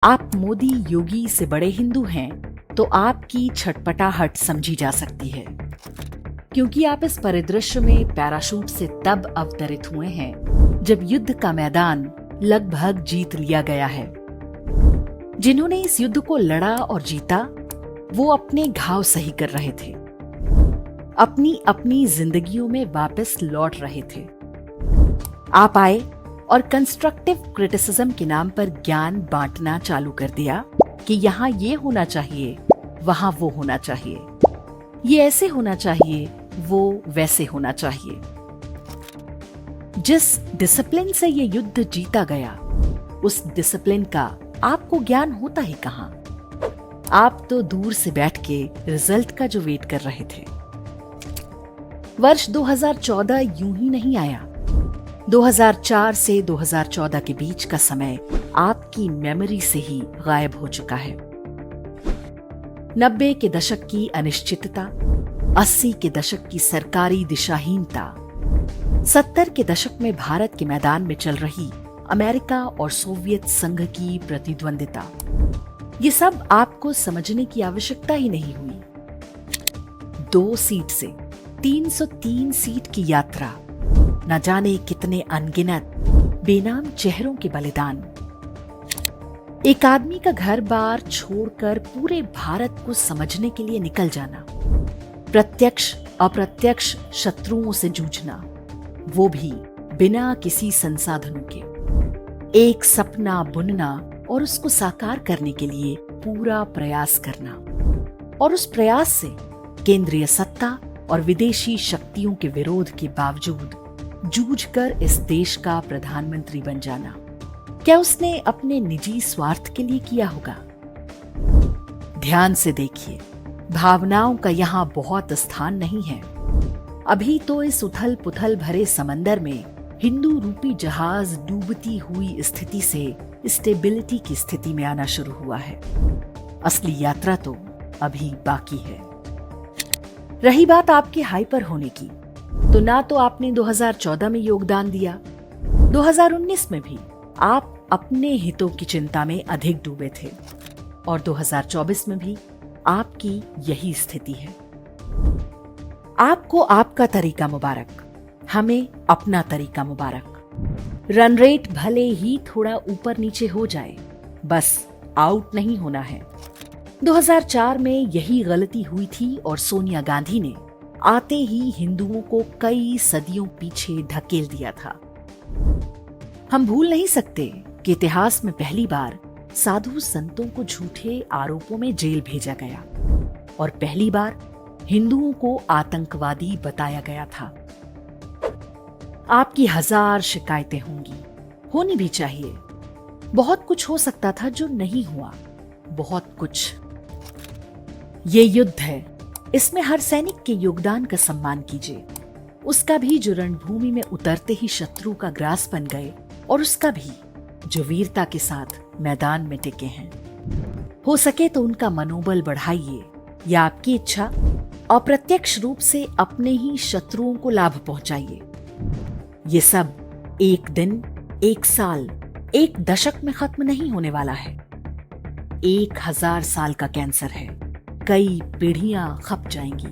आप मोदी योगी से बड़े हिंदू हैं तो आपकी छटपटाहट समझी जा सकती है, क्योंकि आप इस परिदृश्य में पैराशूट से तब अवतरित हुए हैं जब युद्ध का मैदान लगभग जीत लिया गया है। जिन्होंने इस युद्ध को लड़ा और जीता वो अपने घाव सही कर रहे थे, अपनी अपनी जिंदगियों में वापस लौट रहे थे। आप आए और कंस्ट्रक्टिव क्रिटिसिज्म के नाम पर ज्ञान बांटना चालू कर दिया कि यहाँ ये होना चाहिए, वहां वो होना चाहिए, ये ऐसे होना चाहिए, वो वैसे होना चाहिए। जिस डिसिप्लिन से ये युद्ध जीता गया, उस डिसिप्लिन का आपको ज्ञान होता ही कहां? आप तो दूर से बैठ के रिजल्ट का जो वेट कर रहे थे। वर्ष 2014 यूं ही नहीं आया। 2004 से 2014 के बीच का समय आपकी मेमोरी से ही गायब हो चुका है। 90 के दशक की अनिश्चितता, 80 के दशक की सरकारी दिशाहीनता, 70 के दशक में भारत के मैदान में चल रही अमेरिका और सोवियत संघ की प्रतिद्वंदिता, ये सब आपको समझने की आवश्यकता ही नहीं हुई। 2 सीट से 303 सीट की यात्रा, न जाने कितने अनगिनत बेनाम चेहरों के बलिदान, एक आदमी का घर बार छोड़कर पूरे भारत को समझने के लिए निकल जाना, प्रत्यक्ष अप्रत्यक्ष शत्रुओं से जूझना, वो भी बिना किसी संसाधनों के, एक सपना बुनना और उसको साकार करने के लिए पूरा प्रयास करना, और उस प्रयास से केंद्रीय सत्ता और विदेशी शक्तियों के विरोध के बावजूद जूझकर इस देश का प्रधानमंत्री बन जाना, क्या उसने अपने निजी स्वार्थ के लिए किया होगा? ध्यान से देखिए, भावनाओं का यहाँ बहुत स्थान नहीं है। अभी तो इस उथल पुथल भरे समंदर में हिंदू रूपी जहाज डूबती हुई स्थिति से स्टेबिलिटी की स्थिति में आना शुरू हुआ है। असली यात्रा तो अभी बाकी है। रही बात आपके हाइपर होने की, तो ना तो आपने 2014 में योगदान दिया, 2019 में भी आप अपने हितों की चिंता में अधिक डूबे थे, और 2024 में भी आपकी यही स्थिति है। आपको आपका तरीका मुबारक, हमें अपना तरीका मुबारक। रन रेट भले ही थोड़ा ऊपर नीचे हो जाए, बस आउट नहीं होना है। 2004 में यही गलती हुई थी और सोनिया गांधी ने आते ही हिंदुओं को कई सदियों पीछे धकेल दिया था। हम भूल नहीं सकते कि इतिहास में पहली बार साधु संतों को झूठे आरोपों में जेल भेजा गया, और पहली बार हिंदुओं को आतंकवादी बताया गया था। आपकी 1000 शिकायतें होंगी, होनी भी चाहिए। बहुत कुछ हो सकता था जो नहीं हुआ, बहुत कुछ। ये युद्ध है, इसमें हर सैनिक के योगदान का सम्मान कीजिए, उसका भी जो रणभूमि में उतरते ही शत्रु का ग्रास बन गए, और उसका भी जो वीरता के साथ मैदान में टिके हैं। हो सके तो उनका मनोबल बढ़ाइए, या आपकी इच्छा अप्रत्यक्ष रूप से अपने ही शत्रुओं को लाभ पहुंचाइए। ये सब एक दिन, एक साल, एक दशक में खत्म नहीं होने वाला है। 1000 साल का कैंसर है, कई पीढ़ियां खप जाएंगी।